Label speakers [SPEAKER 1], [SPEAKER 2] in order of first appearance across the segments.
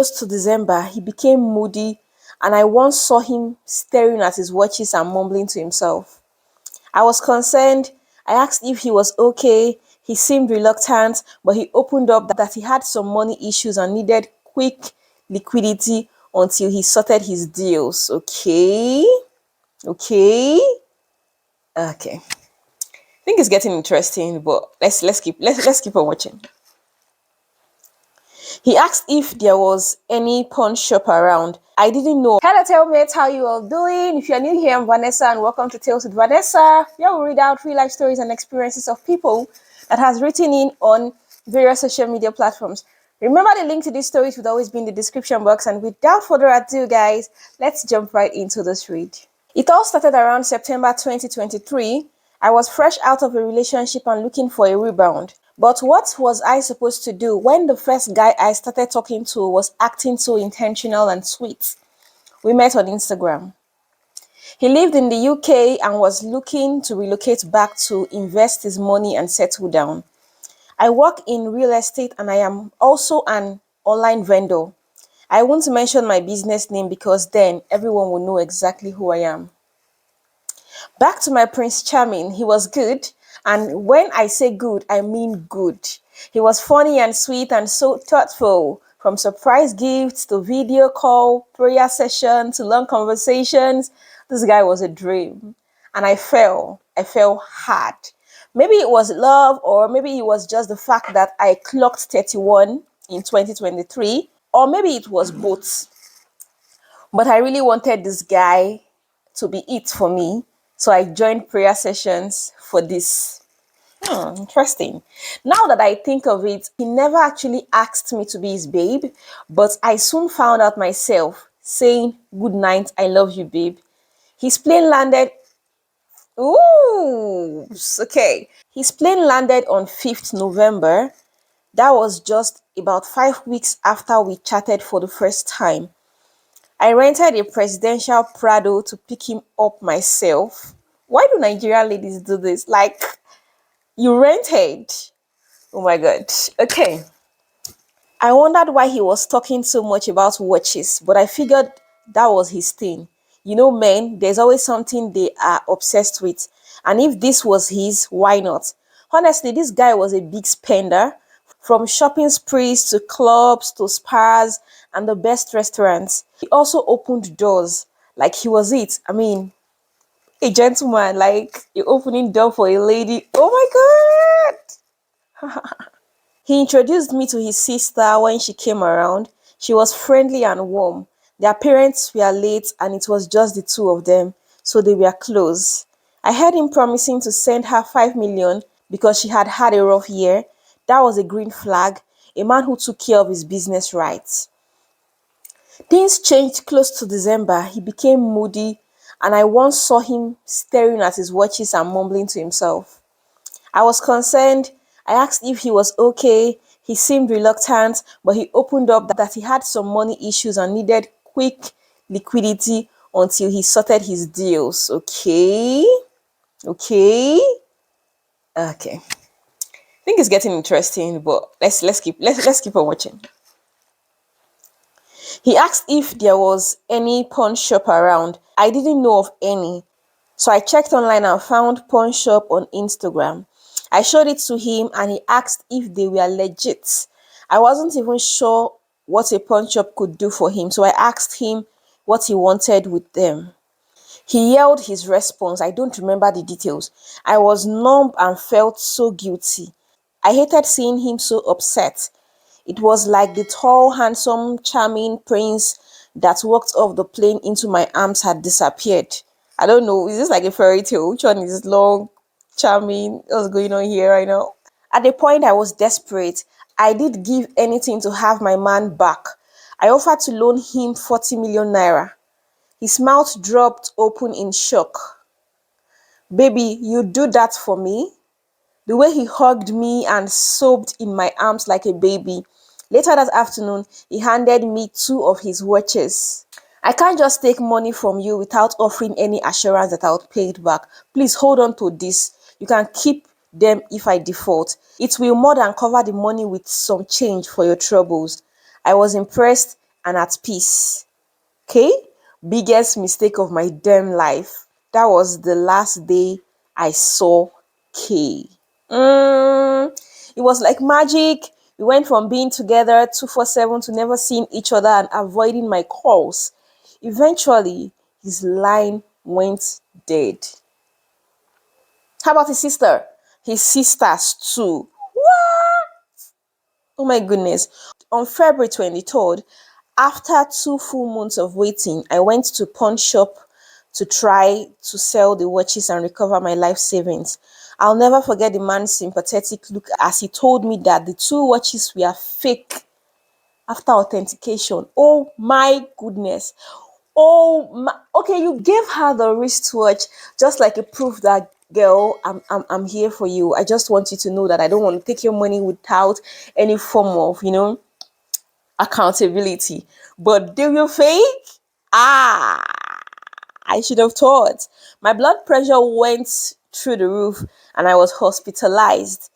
[SPEAKER 1] Close to December, he became moody, and I once saw him staring at his watches and mumbling to himself. I was concerned. I asked if he was okay. He seemed reluctant, but he opened up that he had some money issues and needed quick liquidity until he sorted his deals. Okay. Okay. Okay. I think it's getting interesting, but let's keep on watching. He asked if there was any pawn shop around. I didn't know. Hello, Tailmates. How you all doing? If you're new here, I'm Vanessa, and welcome to Tales with Vanessa. Here we read out real life stories and experiences of people that has written in on various social media platforms. Remember, the link to these stories would always be in the description box. And without further ado, guys, let's jump right into this read. It all started around September 2023. I was fresh out of a relationship and looking for a rebound. But what was I supposed to do when the first guy I started talking to was acting so intentional and sweet? We met on Instagram. He lived in the UK and was looking to relocate back to invest his money and settle down. I work in real estate and I am also an online vendor. I won't mention my business name because then everyone will know exactly who I am. Back to my Prince Charming, he was good. And when I say good, I mean good. He was funny and sweet and so thoughtful. From surprise gifts to video call, prayer session to long conversations, this guy was a dream. And I fell hard. Maybe it was love, or maybe it was just the fact that I clocked 31 in 2023, or maybe it was both. But I really wanted this guy to be it for me. So I joined prayer sessions for this. Interesting. Now that I think of it, he never actually asked me to be his babe, but I soon found out myself saying, "Good night, I love you, babe." His plane landed. Ooh, okay. His plane landed on 5th November. That was just about 5 weeks after we chatted for the first time. I rented a presidential Prado to pick him up myself. Why do Nigerian ladies do this? Like, you rented. Oh my God. Okay. I wondered why he was talking so much about watches, but I figured that was his thing. You know, men, there's always something they are obsessed with. And if this was his, why not? Honestly, this guy was a big spender. From shopping sprees to clubs to spas and the best restaurants. He also opened doors like he was it. I mean, a gentleman, like you're opening door for a lady. Oh my God. He introduced me to his sister when she came around. She was friendly and warm. Their parents were late and it was just the two of them, so they were close. I heard him promising to send her 5 million because she had had a rough year. That was a green flag, a man who took care of his business right. Things changed close to December. He became moody, and I once saw him staring at his watches and mumbling to himself. I was concerned. I asked if he was okay. He seemed reluctant, but he opened up that he had some money issues and needed quick liquidity until he sorted his deals. Okay. Okay. Okay. I think it's getting interesting, but let's keep on watching. He asked if there was any pawn shop around. I didn't know of any. So I checked online and found pawn shop on Instagram. I showed it to him and he asked if they were legit. I wasn't even sure what a pawn shop could do for him, so I asked him what he wanted with them. He yelled his response. I don't remember the details. I was numb and felt so guilty. I hated seeing him so upset. It was like the tall, handsome, charming prince that walked off the plane into my arms had disappeared. I don't know. Is this like a fairy tale? Which one is long, charming? What's going on here right now? At the point I was desperate. I did give anything to have my man back. I offered to loan him 40 million naira. His mouth dropped open in shock. "Baby, you do that for me?" The way he hugged me and sobbed in my arms like a baby. Later that afternoon, he handed me 2 of his watches. "I can't just take money from you without offering any assurance that I'll pay it back. Please hold on to this. You can keep them if I default. It will more than cover the money with some change for your troubles." I was impressed and at peace. Okay? Biggest mistake of my damn life. That was the last day I saw K. It was like magic. We went from being together 247 to never seeing each other and avoiding my calls. Eventually, his line went dead. How about his sister? His sisters too. Oh my goodness. On February 23rd, after 2 full months of waiting, I went to pawn shop to try to sell the watches and recover my life savings. I'll never forget the man's sympathetic look as he told me that the two watches were fake after authentication. Oh my goodness. Oh my, okay, you gave her the wristwatch just like a proof that, girl, I'm here for you. I just want you to know that I don't want to take your money without any form of, accountability. But do you fake? I should have thought. My blood pressure went through the roof and I was hospitalized.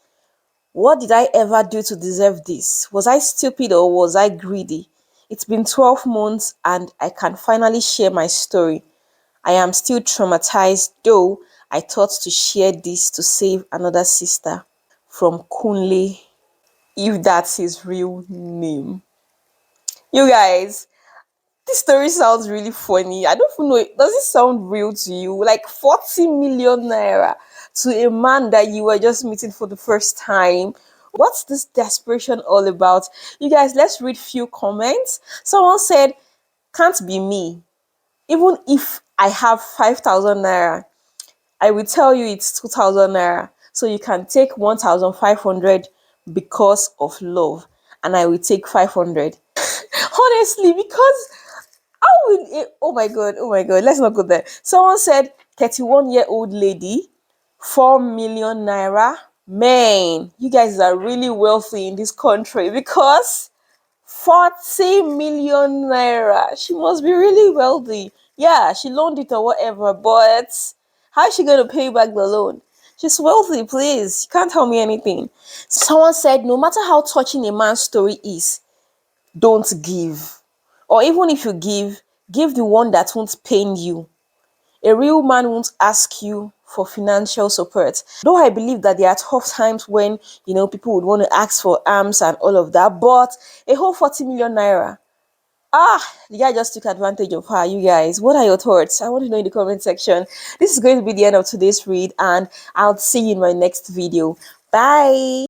[SPEAKER 1] What did I ever do to deserve this? Was I stupid or was I greedy? It's been 12 months and I can finally share my story. I am still traumatized, though I thought to share this to save another sister from Kunle, if that's his real name. You guys, this story sounds really funny. I don't even know. Does it sound real to you? Like 40 million naira to a man that you were just meeting for the first time. What's this desperation all about? You guys, let's read few comments. Someone said, can't be me. Even if I have 5,000 naira, I will tell you it's 2,000 naira. So you can take 1,500 because of love. And I will take 500. Honestly, because how will it, oh my god, let's not go there. Someone said 31-year-old lady, 4 million naira. Man, you guys are really wealthy in this country because 40 million naira. She must be really wealthy. Yeah, she loaned it or whatever, but how is she going to pay back the loan? She's wealthy, please. You can't tell me anything. Someone said, no matter how touching a man's story is, don't give. Or even if you give the one that won't pain you. A real man won't ask you for financial support. Though I believe that there are tough times when, people would want to ask for arms and all of that, but a whole 40 million naira. The guy just took advantage of her. You guys, what are your thoughts? I want to know in the comment section. This is going to be the end of today's read, and I'll see you in my next video. Bye.